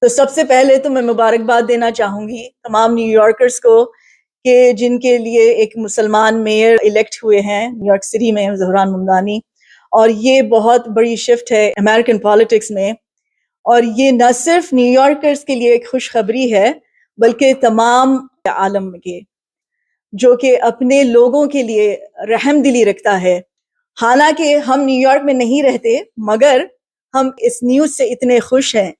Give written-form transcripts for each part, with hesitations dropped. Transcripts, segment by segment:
تو سب سے پہلے تو میں مبارکباد دینا چاہوں گی تمام نیو یارکرز کو کہ جن کے لیے ایک مسلمان میئر الیکٹ ہوئے ہیں نیو یارک سٹی میں، زہران ممدانی، اور یہ بہت بڑی شفٹ ہے امریکن پالیٹکس میں، اور یہ نہ صرف نیو یارکرز کے لیے ایک خوشخبری ہے بلکہ تمام عالم کے، جو کہ اپنے لوگوں کے لیے رحم دلی رکھتا ہے۔ حالانکہ ہم نیو یارک میں نہیں رہتے، مگر ہم اس نیوز سے اتنے خوش ہیں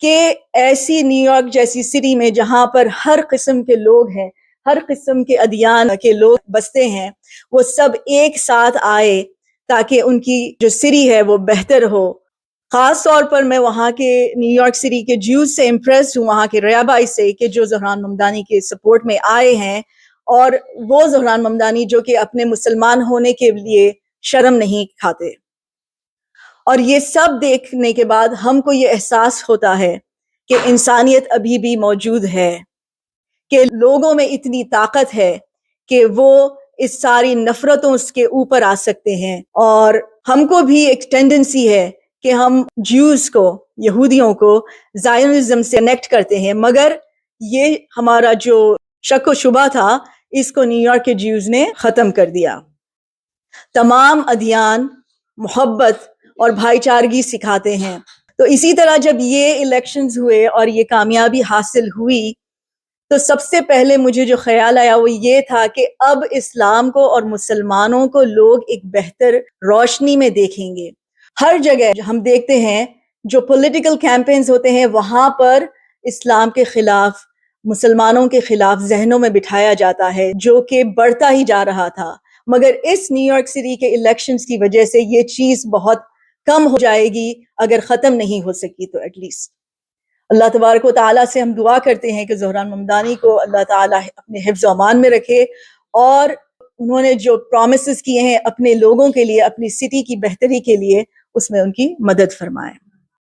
کہ ایسی نیو یارک جیسی سٹی میں جہاں پر ہر قسم کے لوگ ہیں، ہر قسم کے ادیان کے لوگ بستے ہیں، وہ سب ایک ساتھ آئے تاکہ ان کی جو سٹی ہے وہ بہتر ہو۔ خاص طور پر میں وہاں کے نیو یارک سٹی کے جیوز سے امپریسڈ ہوں، وہاں کے ریابائی سے، کہ جو زہران ممدانی کے سپورٹ میں آئے ہیں، اور وہ زہران ممدانی جو کہ اپنے مسلمان ہونے کے لیے شرم نہیں کھاتے۔ اور یہ سب دیکھنے کے بعد ہم کو یہ احساس ہوتا ہے کہ انسانیت ابھی بھی موجود ہے، کہ لوگوں میں اتنی طاقت ہے کہ وہ اس ساری نفرتوں کے اوپر آ سکتے ہیں۔ اور ہم کو بھی ایک ٹینڈنسی ہے کہ ہم جیوز کو، یہودیوں کو زائنزم سے کنیکٹ کرتے ہیں، مگر یہ ہمارا جو شک و شبہ تھا اس کو نیو یارک کے جیوز نے ختم کر دیا۔ تمام ادیان محبت اور بھائی چارگی سکھاتے ہیں۔ تو اسی طرح جب یہ الیکشنز ہوئے اور یہ کامیابی حاصل ہوئی تو سب سے پہلے مجھے جو خیال آیا وہ یہ تھا کہ اب اسلام کو اور مسلمانوں کو لوگ ایک بہتر روشنی میں دیکھیں گے۔ ہر جگہ ہم دیکھتے ہیں جو پولیٹیکل کیمپینز ہوتے ہیں وہاں پر اسلام کے خلاف، مسلمانوں کے خلاف ذہنوں میں بٹھایا جاتا ہے، جو کہ بڑھتا ہی جا رہا تھا۔ مگر اس نیو یارک سٹی کے الیکشنز کی وجہ سے یہ چیز بہت کم ہو جائے گی، اگر ختم نہیں ہو سکی تو ایٹ لیسٹ۔ اللہ تبارک و تعالیٰ سے ہم دعا کرتے ہیں کہ زہران ممدانی کو اللہ تعالیٰ اپنے حفظ و امان میں رکھے، اور انہوں نے جو پرومسز کیے ہیں اپنے لوگوں کے لیے، اپنی سٹی کی بہتری کے لیے، اس میں ان کی مدد فرمائے۔